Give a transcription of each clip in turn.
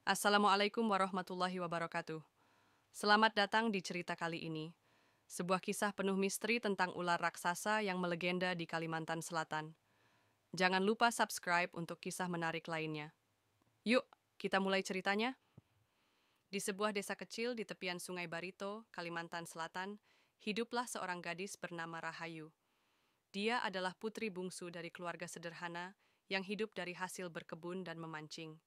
Assalamualaikum warahmatullahi wabarakatuh. Selamat datang di cerita kali ini. Sebuah kisah penuh misteri tentang ular raksasa yang melegenda di Kalimantan Selatan. Jangan lupa subscribe untuk kisah menarik lainnya. Yuk, kita mulai ceritanya. Di sebuah desa kecil di tepian Sungai Barito, Kalimantan Selatan, hiduplah seorang gadis bernama Rahayu. Dia adalah putri bungsu dari keluarga sederhana yang hidup dari hasil berkebun dan memancing.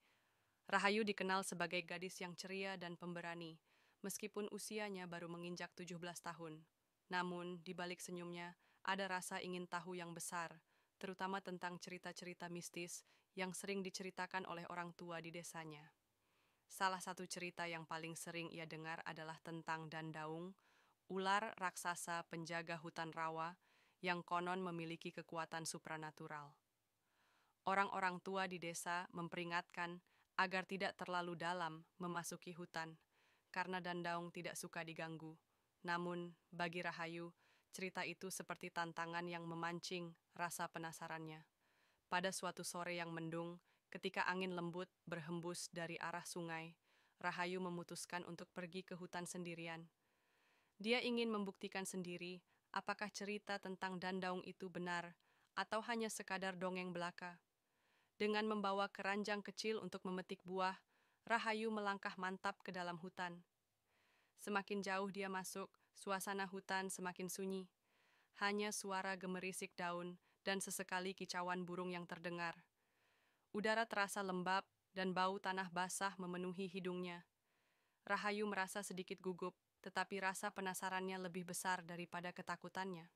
Rahayu dikenal sebagai gadis yang ceria dan pemberani, meskipun usianya baru menginjak 17 tahun. Namun, di balik senyumnya, ada rasa ingin tahu yang besar, terutama tentang cerita-cerita mistis yang sering diceritakan oleh orang tua di desanya. Salah satu cerita yang paling sering ia dengar adalah tentang Dandaung, ular raksasa penjaga hutan rawa yang konon memiliki kekuatan supranatural. Orang-orang tua di desa memperingatkan agar tidak terlalu dalam memasuki hutan, karena Dandaung tidak suka diganggu. Namun, bagi Rahayu, cerita itu seperti tantangan yang memancing rasa penasarannya. Pada suatu sore yang mendung, ketika angin lembut berhembus dari arah sungai, Rahayu memutuskan untuk pergi ke hutan sendirian. Dia ingin membuktikan sendiri apakah cerita tentang Dandaung itu benar atau hanya sekadar dongeng belaka. Dengan membawa keranjang kecil untuk memetik buah, Rahayu melangkah mantap ke dalam hutan. Semakin jauh dia masuk, suasana hutan semakin sunyi. Hanya suara gemerisik daun dan sesekali kicauan burung yang terdengar. Udara terasa lembab dan bau tanah basah memenuhi hidungnya. Rahayu merasa sedikit gugup, tetapi rasa penasarannya lebih besar daripada ketakutannya.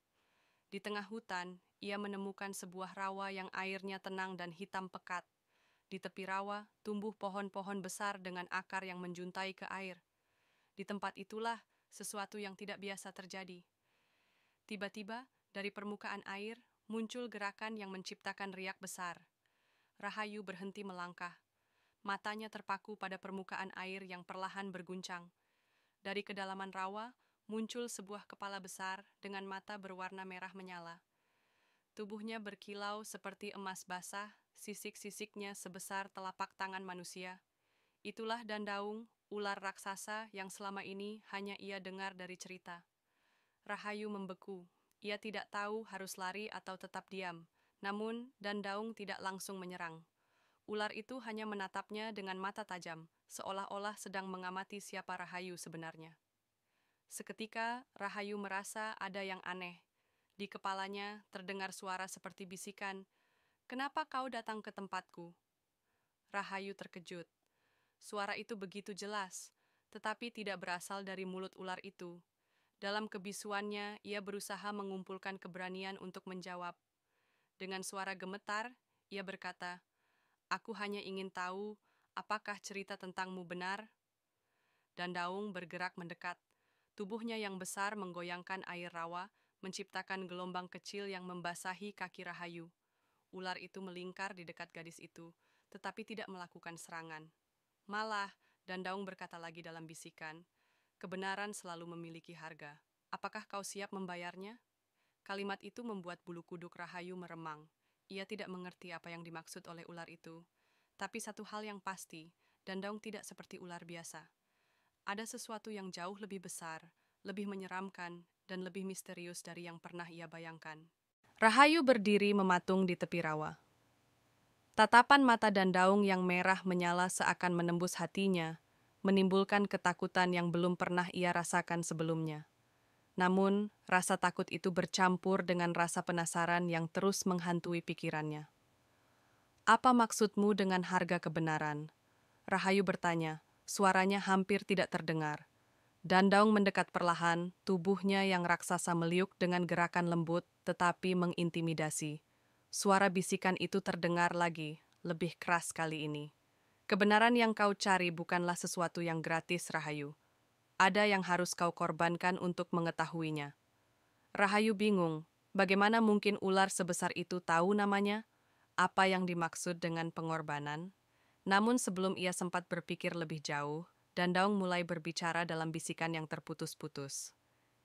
Di tengah hutan, ia menemukan sebuah rawa yang airnya tenang dan hitam pekat. Di tepi rawa, tumbuh pohon-pohon besar dengan akar yang menjuntai ke air. Di tempat itulah sesuatu yang tidak biasa terjadi. Tiba-tiba, dari permukaan air, muncul gerakan yang menciptakan riak besar. Rahayu berhenti melangkah. Matanya terpaku pada permukaan air yang perlahan berguncang. Dari kedalaman rawa, muncul sebuah kepala besar dengan mata berwarna merah menyala. Tubuhnya berkilau seperti emas basah, sisik-sisiknya sebesar telapak tangan manusia. Itulah Dandaung, ular raksasa yang selama ini hanya ia dengar dari cerita. Rahayu membeku. Ia tidak tahu harus lari atau tetap diam. Namun, Dandaung tidak langsung menyerang. Ular itu hanya menatapnya dengan mata tajam, seolah-olah sedang mengamati siapa Rahayu sebenarnya. Seketika, Rahayu merasa ada yang aneh. Di kepalanya terdengar suara seperti bisikan, "Kenapa kau datang ke tempatku?" Rahayu terkejut. Suara itu begitu jelas, tetapi tidak berasal dari mulut ular itu. Dalam kebisuannya, ia berusaha mengumpulkan keberanian untuk menjawab. Dengan suara gemetar, ia berkata, "Aku hanya ingin tahu apakah cerita tentangmu benar?" Dandaung bergerak mendekat. Tubuhnya yang besar menggoyangkan air rawa, menciptakan gelombang kecil yang membasahi kaki Rahayu. Ular itu melingkar di dekat gadis itu, tetapi tidak melakukan serangan. Malah, Dandaung berkata lagi dalam bisikan, "Kebenaran selalu memiliki harga. Apakah kau siap membayarnya?" Kalimat itu membuat bulu kuduk Rahayu meremang. Ia tidak mengerti apa yang dimaksud oleh ular itu. Tapi satu hal yang pasti, Dandaung tidak seperti ular biasa. Ada sesuatu yang jauh lebih besar, lebih menyeramkan, dan lebih misterius dari yang pernah ia bayangkan. Rahayu berdiri mematung di tepi rawa. Tatapan mata Dandaung yang merah menyala seakan menembus hatinya, menimbulkan ketakutan yang belum pernah ia rasakan sebelumnya. Namun, rasa takut itu bercampur dengan rasa penasaran yang terus menghantui pikirannya. "Apa maksudmu dengan harga kebenaran?" Rahayu bertanya, suaranya hampir tidak terdengar. Dandaung mendekat perlahan, tubuhnya yang raksasa meliuk dengan gerakan lembut tetapi mengintimidasi. Suara bisikan itu terdengar lagi, lebih keras kali ini. "Kebenaran yang kau cari bukanlah sesuatu yang gratis, Rahayu. Ada yang harus kau korbankan untuk mengetahuinya." Rahayu bingung, bagaimana mungkin ular sebesar itu tahu namanya? Apa yang dimaksud dengan pengorbanan? Namun sebelum ia sempat berpikir lebih jauh, Dandaung mulai berbicara dalam bisikan yang terputus-putus.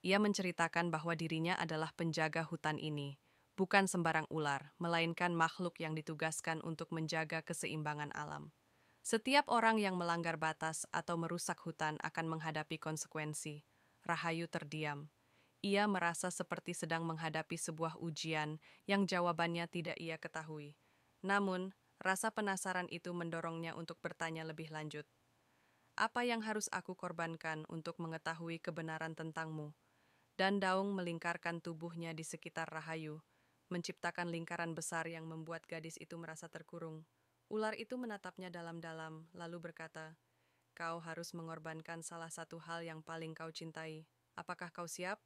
Ia menceritakan bahwa dirinya adalah penjaga hutan ini, bukan sembarang ular, melainkan makhluk yang ditugaskan untuk menjaga keseimbangan alam. Setiap orang yang melanggar batas atau merusak hutan akan menghadapi konsekuensi. Rahayu terdiam. Ia merasa seperti sedang menghadapi sebuah ujian yang jawabannya tidak ia ketahui. Namun, rasa penasaran itu mendorongnya untuk bertanya lebih lanjut. Apa yang harus aku korbankan untuk mengetahui kebenaran tentangmu? Dan Daung melingkarkan tubuhnya di sekitar Rahayu, menciptakan lingkaran besar yang membuat gadis itu merasa terkurung. Ular itu menatapnya dalam-dalam, lalu berkata, "Kau harus mengorbankan salah satu hal yang paling kau cintai. Apakah kau siap?"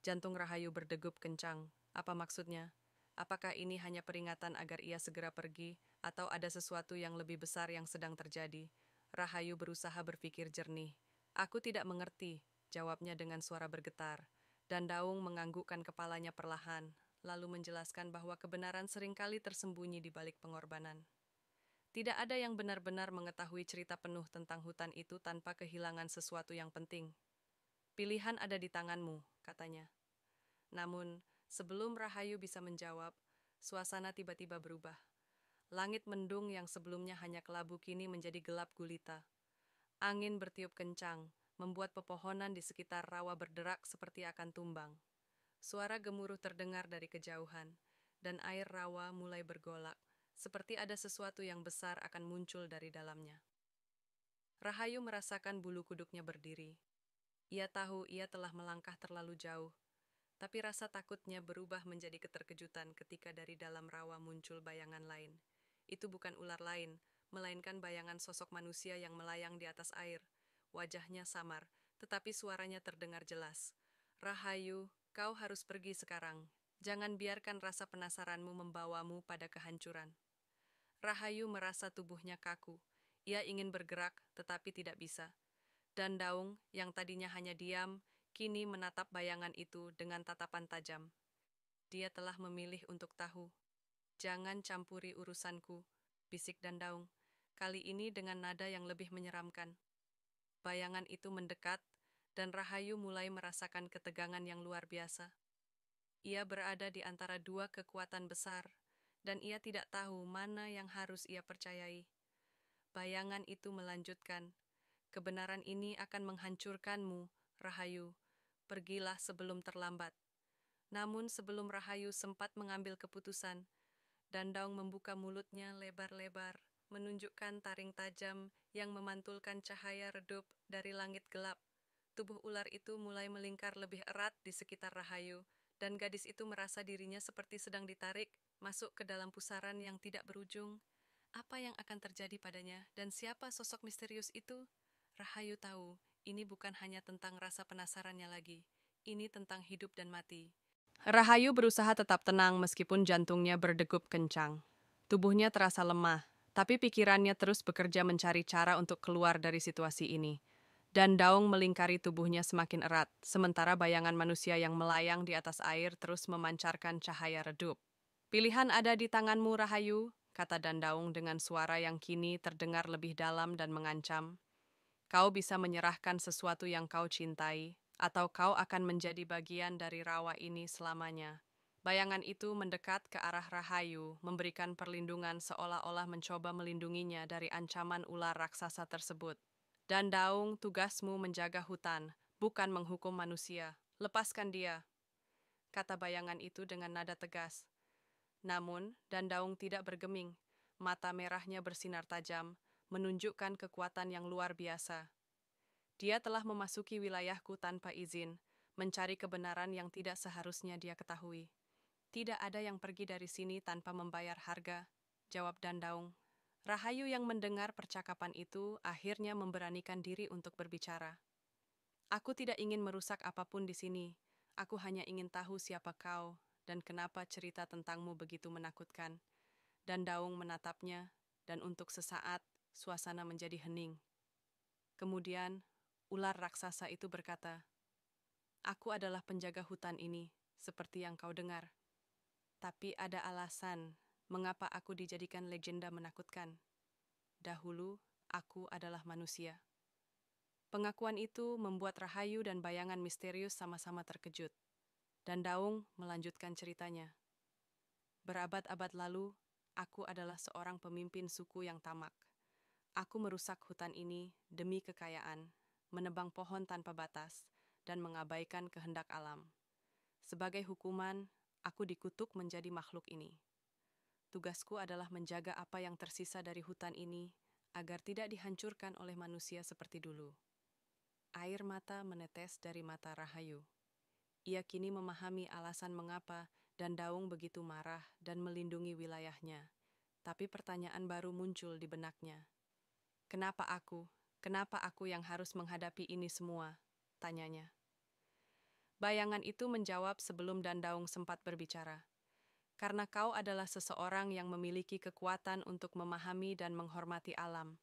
Jantung Rahayu berdegup kencang. Apa maksudnya? Apakah ini hanya peringatan agar ia segera pergi, atau ada sesuatu yang lebih besar yang sedang terjadi? Rahayu berusaha berpikir jernih. "Aku tidak mengerti," jawabnya dengan suara bergetar. Dan Daung menganggukkan kepalanya perlahan, lalu menjelaskan bahwa kebenaran seringkali tersembunyi di balik pengorbanan. Tidak ada yang benar-benar mengetahui cerita penuh tentang hutan itu tanpa kehilangan sesuatu yang penting. Pilihan ada di tanganmu, katanya. Namun, sebelum Rahayu bisa menjawab, suasana tiba-tiba berubah. Langit mendung yang sebelumnya hanya kelabu kini menjadi gelap gulita. Angin bertiup kencang, membuat pepohonan di sekitar rawa berderak seperti akan tumbang. Suara gemuruh terdengar dari kejauhan, dan air rawa mulai bergolak, seperti ada sesuatu yang besar akan muncul dari dalamnya. Rahayu merasakan bulu kuduknya berdiri. Ia tahu ia telah melangkah terlalu jauh, tapi rasa takutnya berubah menjadi keterkejutan ketika dari dalam rawa muncul bayangan lain. Itu bukan ular lain, melainkan bayangan sosok manusia yang melayang di atas air. Wajahnya samar, tetapi suaranya terdengar jelas. "Rahayu, kau harus pergi sekarang. Jangan biarkan rasa penasaranmu membawamu pada kehancuran." Rahayu merasa tubuhnya kaku. Ia ingin bergerak, tetapi tidak bisa. Dan Daung, yang tadinya hanya diam, kini menatap bayangan itu dengan tatapan tajam. Dia telah memilih untuk tahu. "Jangan campuri urusanku," bisik Dan Daung. Kali ini dengan nada yang lebih menyeramkan. Bayangan itu mendekat, dan Rahayu mulai merasakan ketegangan yang luar biasa. Ia berada di antara dua kekuatan besar, dan ia tidak tahu mana yang harus ia percayai. Bayangan itu melanjutkan, "Kebenaran ini akan menghancurkanmu, Rahayu. Pergilah sebelum terlambat." Namun sebelum Rahayu sempat mengambil keputusan, Dandaung membuka mulutnya lebar-lebar, menunjukkan taring tajam yang memantulkan cahaya redup dari langit gelap. Tubuh ular itu mulai melingkar lebih erat di sekitar Rahayu, dan gadis itu merasa dirinya seperti sedang ditarik masuk ke dalam pusaran yang tidak berujung. Apa yang akan terjadi padanya, dan siapa sosok misterius itu? Rahayu tahu, ini bukan hanya tentang rasa penasarannya lagi. Ini tentang hidup dan mati. Rahayu berusaha tetap tenang meskipun jantungnya berdegup kencang. Tubuhnya terasa lemah, tapi pikirannya terus bekerja mencari cara untuk keluar dari situasi ini. Dan Daung melingkari tubuhnya semakin erat, sementara bayangan manusia yang melayang di atas air terus memancarkan cahaya redup. "Pilihan ada di tanganmu, Rahayu," kata Dandaung dengan suara yang kini terdengar lebih dalam dan mengancam. "Kau bisa menyerahkan sesuatu yang kau cintai, atau kau akan menjadi bagian dari rawa ini selamanya." Bayangan itu mendekat ke arah Rahayu, memberikan perlindungan seolah-olah mencoba melindunginya dari ancaman ular raksasa tersebut. "Dan Daung, tugasmu menjaga hutan, bukan menghukum manusia. Lepaskan dia," kata bayangan itu dengan nada tegas. Namun, Dan Daung tidak bergeming. Mata merahnya bersinar tajam, menunjukkan kekuatan yang luar biasa. "Dia telah memasuki wilayahku tanpa izin, mencari kebenaran yang tidak seharusnya dia ketahui. Tidak ada yang pergi dari sini tanpa membayar harga," jawab Dan Daung. Rahayu yang mendengar percakapan itu akhirnya memberanikan diri untuk berbicara. "Aku tidak ingin merusak apapun di sini. Aku hanya ingin tahu siapa kau dan kenapa cerita tentangmu begitu menakutkan." Dan Daung menatapnya, dan untuk sesaat suasana menjadi hening. Kemudian, ular raksasa itu berkata, "Aku adalah penjaga hutan ini, seperti yang kau dengar. Tapi ada alasan mengapa aku dijadikan legenda menakutkan. Dahulu, aku adalah manusia." Pengakuan itu membuat Rahayu dan bayangan misterius sama-sama terkejut. Dan Daung melanjutkan ceritanya. "Berabad-abad lalu, aku adalah seorang pemimpin suku yang tamak. Aku merusak hutan ini demi kekayaan, menebang pohon tanpa batas, dan mengabaikan kehendak alam. Sebagai hukuman, aku dikutuk menjadi makhluk ini. Tugasku adalah menjaga apa yang tersisa dari hutan ini agar tidak dihancurkan oleh manusia seperti dulu. Air mata menetes dari mata Rahayu. Ia kini memahami alasan mengapa Dan Daung begitu marah dan melindungi wilayahnya. Tapi pertanyaan baru muncul di benaknya. Kenapa aku? Kenapa aku yang harus menghadapi ini semua? Tanyanya. Bayangan itu menjawab sebelum Dan Daung sempat berbicara. Karena kau adalah seseorang yang memiliki kekuatan untuk memahami dan menghormati alam.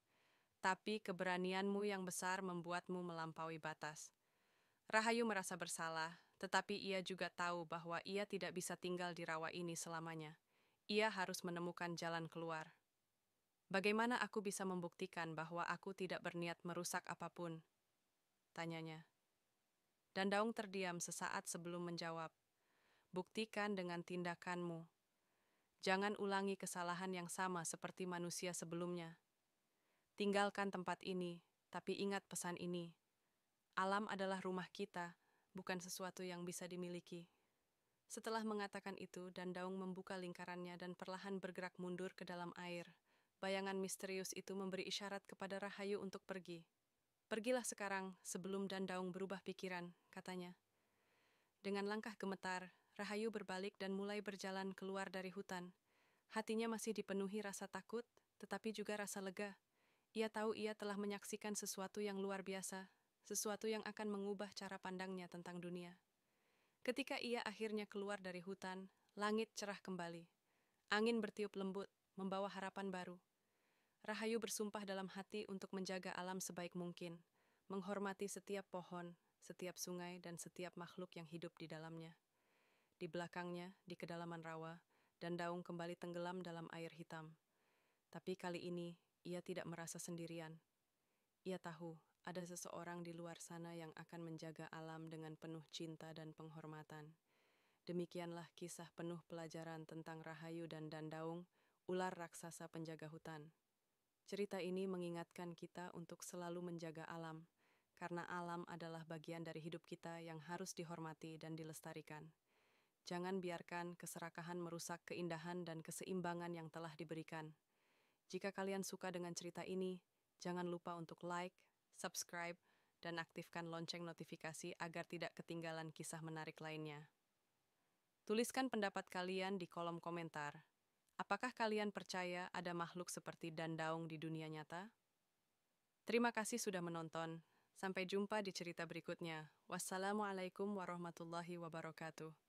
Tapi keberanianmu yang besar membuatmu melampaui batas. Rahayu merasa bersalah, tetapi ia juga tahu bahwa ia tidak bisa tinggal di rawa ini selamanya. Ia harus menemukan jalan keluar. Bagaimana aku bisa membuktikan bahwa aku tidak berniat merusak apapun? Tanyanya. Dan Daung terdiam sesaat sebelum menjawab. Buktikan dengan tindakanmu. Jangan ulangi kesalahan yang sama seperti manusia sebelumnya. Tinggalkan tempat ini, tapi ingat pesan ini. Alam adalah rumah kita, bukan sesuatu yang bisa dimiliki. Setelah mengatakan itu, Dan Daung membuka lingkarannya dan perlahan bergerak mundur ke dalam air. Bayangan misterius itu memberi isyarat kepada Rahayu untuk pergi. Pergilah sekarang, sebelum Dan Daung berubah pikiran, katanya. Dengan langkah gemetar, Rahayu berbalik dan mulai berjalan keluar dari hutan. Hatinya masih dipenuhi rasa takut, tetapi juga rasa lega. Ia tahu ia telah menyaksikan sesuatu yang luar biasa, sesuatu yang akan mengubah cara pandangnya tentang dunia. Ketika ia akhirnya keluar dari hutan, langit cerah kembali. Angin bertiup lembut, membawa harapan baru. Rahayu bersumpah dalam hati untuk menjaga alam sebaik mungkin, menghormati setiap pohon, setiap sungai, dan setiap makhluk yang hidup di dalamnya. Di belakangnya, di kedalaman rawa, Dan Daung kembali tenggelam dalam air hitam. Tapi kali ini, ia tidak merasa sendirian. Ia tahu ada seseorang di luar sana yang akan menjaga alam dengan penuh cinta dan penghormatan. Demikianlah kisah penuh pelajaran tentang Rahayu dan Daung, ular raksasa penjaga hutan. Cerita ini mengingatkan kita untuk selalu menjaga alam, karena alam adalah bagian dari hidup kita yang harus dihormati dan dilestarikan. Jangan biarkan keserakahan merusak keindahan dan keseimbangan yang telah diberikan. Jika kalian suka dengan cerita ini, jangan lupa untuk like, subscribe, dan aktifkan lonceng notifikasi agar tidak ketinggalan kisah menarik lainnya. Tuliskan pendapat kalian di kolom komentar. Apakah kalian percaya ada makhluk seperti Dan Daung di dunia nyata? Terima kasih sudah menonton. Sampai jumpa di cerita berikutnya. Wassalamualaikum warahmatullahi wabarakatuh.